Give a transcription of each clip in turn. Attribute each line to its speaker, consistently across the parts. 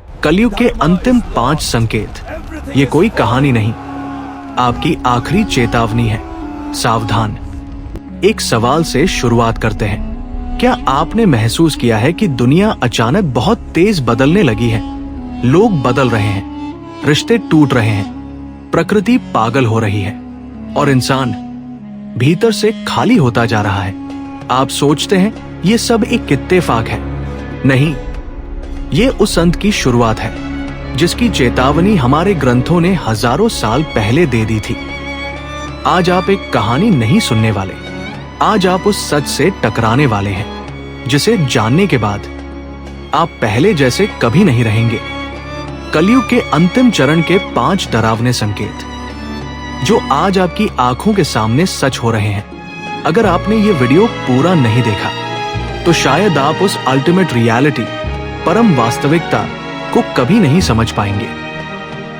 Speaker 1: कलयुग के अंतिम 5 संकेत। ये कोई कहानी नहीं, आपकी आखिरी चेतावनी है। सावधान। एक सवाल से शुरुआत करते हैं। क्या आपने महसूस किया है कि दुनिया अचानक बहुत तेज बदलने लगी है? लोग बदल रहे हैं, रिश्ते टूट रहे हैं, प्रकृति पागल हो रही है और इंसान भीतर से खाली होता जा रहा है। आप सोचते हैं ये सब एक इत्तेफाक है। नहीं, ये उस अंत की शुरुआत है जिसकी चेतावनी हमारे ग्रंथों ने हजारों साल पहले दे दी थी। आज आप एक कहानी नहीं सुनने वाले, आज आप उस सच से टकराने वाले हैं जिसे जानने के बाद आप पहले जैसे कभी नहीं रहेंगे। कलयुग के अंतिम चरण के 5 डरावने संकेत जो आज आपकी आंखों के सामने सच हो रहे हैं। अगर आपने ये वीडियो पूरा नहीं देखा तो शायद आप उस अल्टीमेट रियलिटी, परम वास्तविकता को कभी नहीं समझ पाएंगे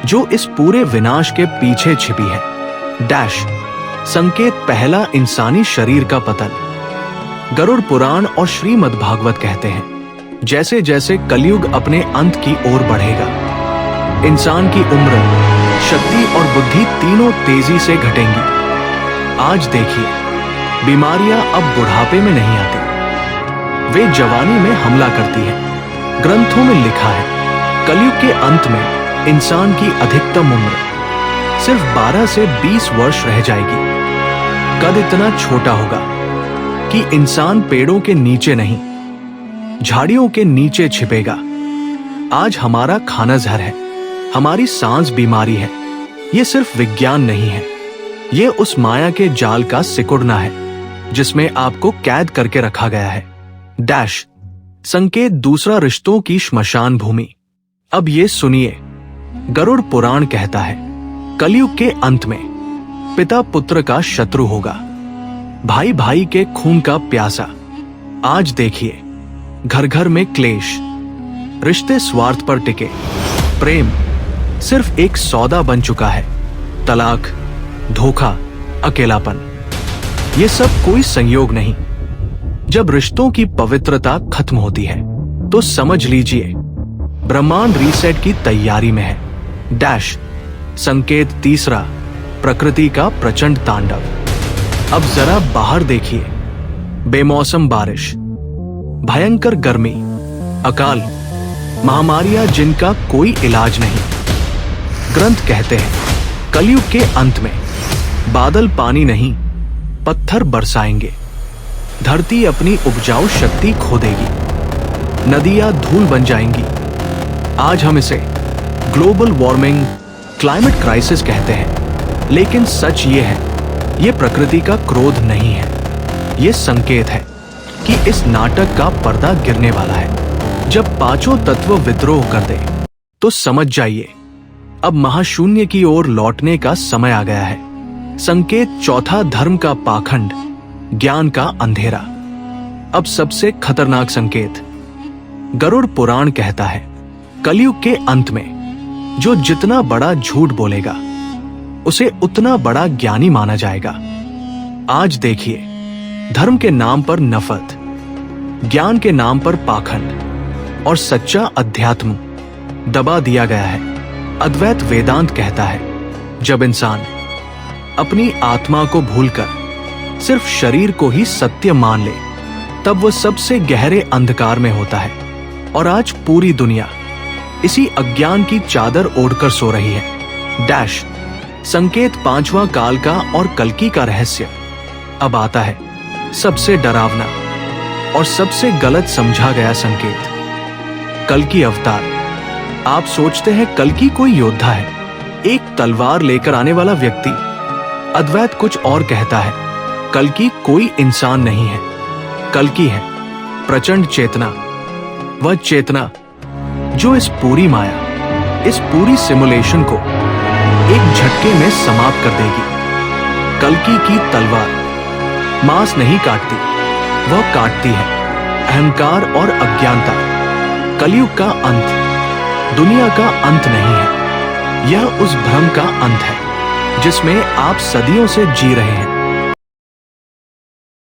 Speaker 1: जो इस पूरे विनाश के पीछे छिपी है। डैश संकेत पहला, इंसानी शरीर का पतन। गरुड़ पुराण और श्रीमद् भागवत कहते हैं जैसे जैसे कलयुग अपने अंत की ओर बढ़ेगा, इंसान की उम्र, शक्ति और बुद्धि तीनों तेजी से घटेंगी। आज देखिए, बीमारियां अब बुढ़ापे में नहीं आती, वे जवानी में हमला करती हैं। ग्रंथों में लिखा है कलयुग के अंत में इंसान की अधिकतम उम्र सिर्फ 12 से 20 वर्ष रह जाएगी। कद इतना छोटा होगा कि इंसान पेड़ों के नीचे नहीं, झाड़ियों के नीचे छिपेगा। आज हमारा खाना जहर है, हमारी सांस बीमारी है। ये सिर्फ विज्ञान नहीं है, ये उस माया के जाल का सिकुड़ना है जिसमें आपको कैद करके रखा गया है। डैश संकेत दूसरा, रिश्तों की श्मशान भूमि। अब ये सुनिए, गरुड़ पुराण कहता है कलयुग के अंत में पिता पुत्र का शत्रु होगा, भाई भाई के खून का प्यासा। आज देखिए, घर घर में क्लेश, रिश्ते स्वार्थ पर टिके, प्रेम सिर्फ एक सौदा बन चुका है। तलाक, धोखा, अकेलापन, ये सब कोई संयोग नहीं। जब रिश्तों की पवित्रता खत्म होती है तो समझ लीजिए ब्रह्मांड रीसेट की तैयारी में है। डैश संकेत तीसरा, प्रकृति का प्रचंड तांडव। अब जरा बाहर देखिए, बेमौसम बारिश, भयंकर गर्मी, अकाल, महामारियां जिनका कोई इलाज नहीं। ग्रंथ कहते हैं कलयुग के अंत में बादल पानी नहीं, पत्थर बरसाएंगे, धरती अपनी उपजाऊ शक्ति खो देगी, नदियां धूल बन जाएंगी। आज हम इसे ग्लोबल वार्मिंग, क्लाइमेट क्राइसिस कहते हैं, लेकिन सच ये है, ये प्रकृति का क्रोध नहीं है, ये संकेत है कि इस नाटक का पर्दा गिरने वाला है। जब 5 तत्व विद्रोह कर दे तो समझ जाइए अब महाशून्य की ओर लौटने का समय आ गया है। संकेत चौथा, धर्म का पाखंड, ज्ञान का अंधेरा। अब सबसे खतरनाक संकेत, गरुड़ पुराण कहता है कलयुग के अंत में जो जितना बड़ा झूठ बोलेगा उसे उतना बड़ा ज्ञानी माना जाएगा। आज देखिए, धर्म के नाम पर नफरत, ज्ञान के नाम पर पाखंड और सच्चा अध्यात्म दबा दिया गया है। अद्वैत वेदांत कहता है जब इंसान अपनी आत्मा को भूलकर सिर्फ शरीर को ही सत्य मान ले तब वो सबसे गहरे अंधकार में होता है। और आज पूरी दुनिया इसी अज्ञान की चादर ओढ़कर सो रही है। डैश संकेत पांचवा, काल का और कल्कि का रहस्य। अब आता है सबसे डरावना और सबसे गलत समझा गया संकेत, कल्कि अवतार। आप सोचते हैं कल्कि कोई योद्धा है, एक तलवार लेकर आने वाला व्यक्ति। अद्वैत कुछ और कहता है, कल्कि कोई इंसान नहीं है, कल्कि है प्रचंड चेतना, वह चेतना जो इस पूरी माया, इस पूरी सिमुलेशन को एक झटके में समाप्त कर देगी। कल्कि की तलवार मांस नहीं काटती, वह काटती है अहंकार और अज्ञानता। कलयुग का अंत दुनिया का अंत नहीं है, यह उस भ्रम का अंत है जिसमें आप सदियों से जी रहे हैं।